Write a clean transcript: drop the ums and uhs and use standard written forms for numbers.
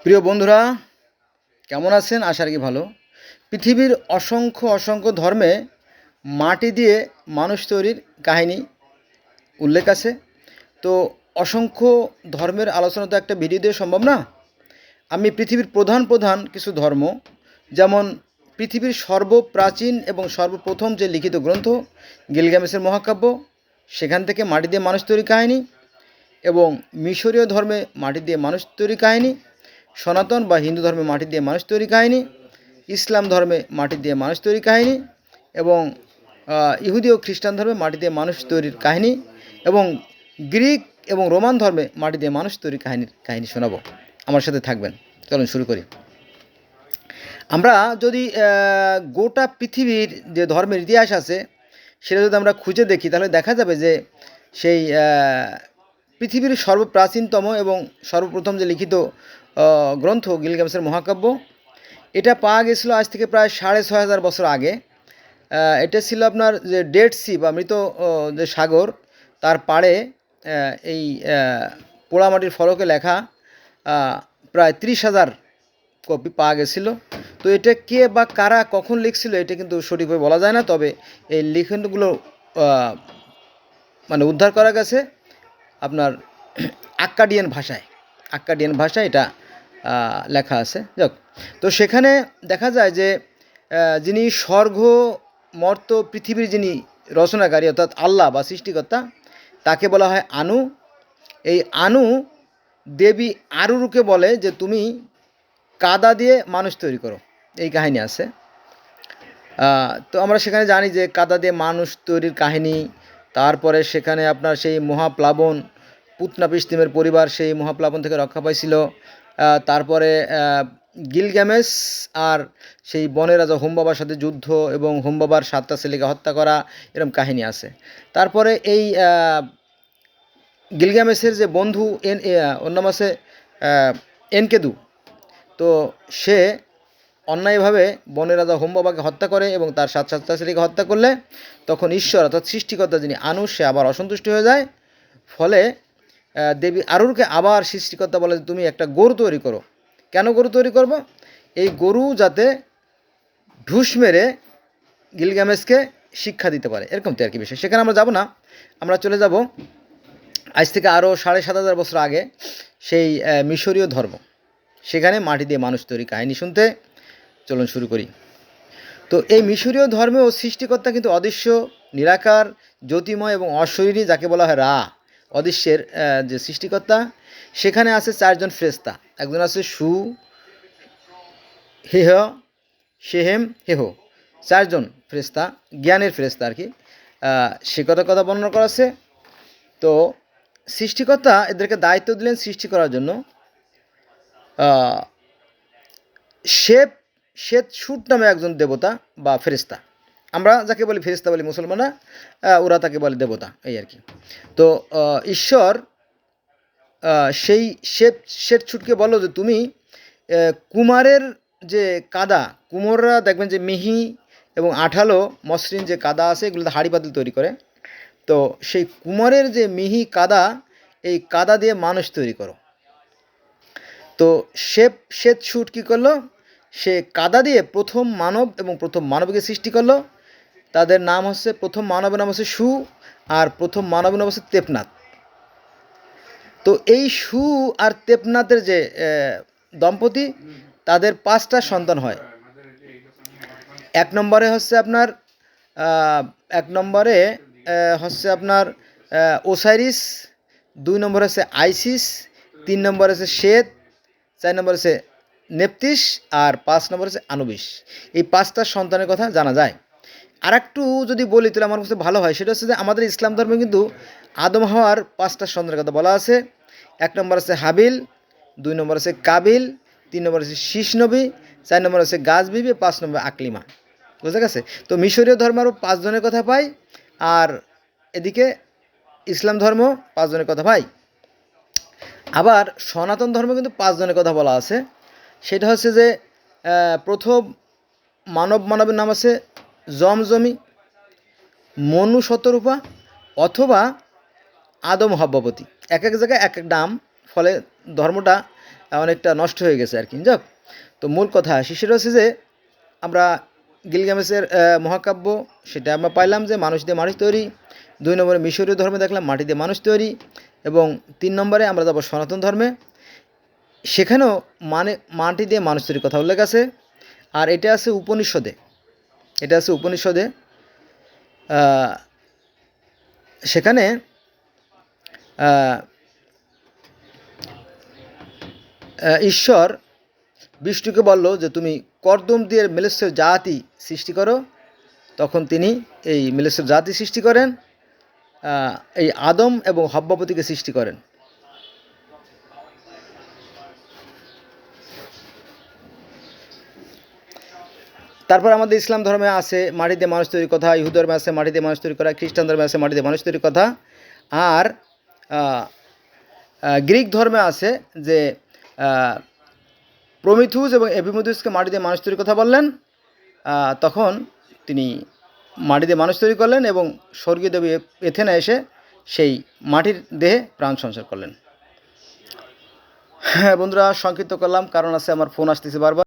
প্রিয় বন্ধুরা, কেমন আছেন? আশা রাখি ভালো। পৃথিবীর অসংখ্য অসংখ্য ধর্মে মাটি দিয়ে মানুষ তৈরির কাহিনী উল্লেখ আছে। তো অসংখ্য ধর্মের আলোচনা তো একটা ভিডিও দিয়ে সম্ভব না। আমি পৃথিবীর প্রধান প্রধান কিছু ধর্ম, যেমন পৃথিবীর সর্বপ্রাচীন এবং সর্বপ্রথম যে লিখিত গ্রন্থ গিলগামেশের মহাকাব্য, সেখান থেকে মাটি দিয়ে মানুষ তৈরি কাহিনী, এবং মিশরীয় ধর্মে মাটি দিয়ে মানুষ তৈরি কাহিনী, সনাতন বা হিন্দু ধর্মে মাটি দিয়ে মানুষ তৈরি কাহিনী, ইসলাম ধর্মে মাটি দিয়ে মানুষ তৈরি কাহিনী, এবং ইহুদি ও খ্রিস্টান ধর্মে মাটি দিয়ে মানুষ তৈরির কাহিনী, এবং গ্রিক এবং রোমান ধর্মে মাটি দিয়ে মানুষ তৈরি কাহিনী শোনাবো। আমার সাথে থাকবেন। চলুন শুরু করি। আমরা যদি গোটা পৃথিবীর যে ধর্মের ইতিহাস আছে সেটা যদি আমরা খুঁজে দেখি, তাহলে দেখা যাবে যে সেই পৃথিবীর সর্বপ্রাচীনতম এবং সর্বপ্রথম যে লিখিত গ্রন্থ গিলগামেশের মহাকাব্য, এটা পাওয়া গেছিলো আজ থেকে প্রায় ৬,৫০০ বছর আগে। এটা ছিল আপনার যে ডেড সি বা মৃত যে সাগর, তার পাড়ে এই পোড়ামাটির ফলকে লেখা প্রায় ৩০,০০০ কপি পাওয়া গেছিলো। তো এটা কে বা কারা কখন লিখছিল এটা কিন্তু সঠিকভাবে বলা যায় না, তবে এই লিখনগুলো মানে উদ্ধার করা গেছে আপনার আক্কাডিয়ান ভাষায় এটা লেখা আছে। যাক, তো সেখানে দেখা যায় যে যিনি স্বর্গ মর্ত পৃথিবীর যিনি রচনাকারী অর্থাৎ আল্লাহ বা সৃষ্টিকর্তা, তাকে বলা হয় আনু। এই আনু দেবী আরুরুকে বলে যে তুমি কাদা দিয়ে মানুষ তৈরি করো, এই কাহিনী আছে। তো আমরা সেখানে জানি যে কাদা দিয়ে মানুষ তৈরির কাহিনী। তারপরে সেখানে আপনার সেই মহাপ্লাবন, পুতনাপিস্তিমের পরিবার সেই মহাপ্লাবন থেকে রক্ষা পাইছিল। তারপরে গিলগামেশ আর সেই বনের রাজা হুমবাবার সাথে যুদ্ধ এবং হুমবাবার 7টা ছেলেকে হত্যা করা, এরকম কাহিনী আছে। তারপরে এই গিলগামেশের যে বন্ধু ওর নাম আছে এনকেদু, তো সে অন্যায়ভাবে বনের রাজা হুমবাবাকে হত্যা করে এবং তার 7টা ছেলেকে হত্যা করলে তখন ঈশ্বর অর্থাৎ সৃষ্টিকর্তা যিনি আনু, সে আবার অসন্তুষ্ট হয়ে যায়। ফলে দেবী আরুরকে আবার সৃষ্টিকর্তা বলে যে তুমি একটা গরু তৈরি করো। কেন গরু তৈরি করব? এই গরু যাতে ঢুস মেরে গিলগামেশকে শিক্ষা দিতে পারে, এরকম তো আর কি বিষয়। সেখানে আমরা যাব না, আমরা চলে যাব আজ থেকে আরও ৭,৫০০ বছর আগে সেই মিশরীয় ধর্ম, সেখানে মাটি দিয়ে মানুষ তৈরি কাহিনী শুনতে। চলুন শুরু করি। তো এই মিশরীয় ধর্মেও সৃষ্টিকর্তা কিন্তু অদৃশ্য, নিরাকার, জ্যোতিময় এবং অশরীরী, যাকে বলা হয় রা, অদৃশ্যের যে সৃষ্টিকর্তা। সেখানে আছে 4জন ফেরেশতা। একজন আছে সু, হেহ, শেহেম, হেহ, 4জন ফেরেশতা, জ্ঞানের ফেরেশতা আর কি। সে কথা বর্ণনা করা আছে। তো সৃষ্টিকর্তা এদেরকে দায়িত্ব দিলেন সৃষ্টি করার জন্য। শেতসুট নামে একজন দেবতা বা ফেরেশতা, আমরা যাকে বলি ফেরেশতা বলি মুসলমানরা, ওরা তাকে বলে দেবতা, এই আর কি। তো ঈশ্বর সেই শেতসুটকে বলল যে তুমি কুমারের যে কাদা, কুমোররা দেখবেন যে মিহি এবং আঠালো মসৃণ যে কাদা আছে, এগুলোতে হাঁড়ি পাতিল তৈরি করে। তো সেই কুমারের যে মিহি কাদা, এই কাদা দিয়ে মানুষ তৈরি করো। তো শেতসুট কী করলো? সে কাদা দিয়ে প্রথম মানব এবং প্রথম মানবীকে সৃষ্টি করলো। তাদের নাম হচ্ছে, প্রথম মানবের নাম হচ্ছে সু, আর প্রথম মানবের নাম হচ্ছে তেপনাথ। তো এই সু আর তেপনাথের যে দম্পতি, তাদের 5টা সন্তান হয়। এক নম্বরে হচ্ছে আপনার ওসাইরিস, 2 নম্বরে হচ্ছে আইসিস, 3 নম্বরে হচ্ছে শ্বেত, 4 নম্বরে হচ্ছে নেপতিস, আর 5 নম্বরে হচ্ছে আনুবিস। এই 5টা সন্তানের কথা জানা যায়। আর একটু যদি বলি তাহলে আমার কাছে ভালো হয়, সেটা হচ্ছে যে আমাদের ইসলাম ধর্মে কিন্তু আদম হাওয়ার 5টা সন্তানের কথা বলা আছে। 1 নম্বর আছে হাবিল, 2 নম্বর আছে কাবিল, 3 নম্বর আছে শীষ নবী, 4 নম্বর আছে গাছ বিবি, 5 নম্বর আকলিমা। বুঝা গেছে? তো মিশরীয় ধর্ম আরও 5 জনের কথা পাই, আর এদিকে ইসলাম ধর্ম 5 জনের কথা পাই। আবার সনাতন ধর্ম কিন্তু 5 জনের কথা বলা আছে। সেটা হচ্ছে যে প্রথম মানবের নাম আছে জমজমি, মনু শতরূপা, অথবা আদম হব্ববতী। এক এক জায়গায় এক এক নাম, ফলে ধর্মটা অনেকটা নষ্ট হয়ে গেছে আর কি। যাক, তো মূল কথা আসি, সেটা হচ্ছে যে আমরা গিলগামেশের মহাকাব্য, সেটা আমরা পাইলাম যে মানুষ দিয়ে মানুষ তৈরি। 2 নম্বরে মিশরীয় ধর্মে দেখলাম মাটি দিয়ে মানুষ তৈরি। এবং 3 নম্বরে আমরা যাবো সনাতন ধর্মে, সেখানেও মাটি দিয়ে মানুষ তৈরির কথা উল্লেখ আছে। আর এটা আছে উপনিষদে, সেখানে ঈশ্বর বিষ্ণুকে বলল যে তুমি কর্দম দিয়ে মেলেশ্বর জাতি সৃষ্টি করো। তখন তিনি এই মেলেশ্বর জাতি সৃষ্টি করেন, এই আদম এবং হব্বাপতিকে সৃষ্টি করেন। তারপর আমাদের ইসলাম ধর্মে আছে মাটি দিয়ে মানুষ তৈরির কথা, ইহুদ ধর্মে আছে মাটি দিয়ে মানুষ তৈরি করা, খ্রিস্টান ধর্মে আছে মাটি দিয়ে মানুষ তৈরির কথা, আর গ্রিক ধর্মে আছে যে প্রমিথুস এবং এপিমেথুসকে মাটি দিয়ে মানুষ তৈরির কথা বললেন। তখন তিনি মাটি দিয়ে মানুষ তৈরি করলেন এবং স্বর্গীয় দেবী এথেনা এসে সেই মাটির দেহে প্রাণ সঞ্চার করলেন। হ্যাঁ বন্ধুরা, সংক্ষিপ্ত করলাম, কারণ আছে আমার ফোন আসতেছে বারবার।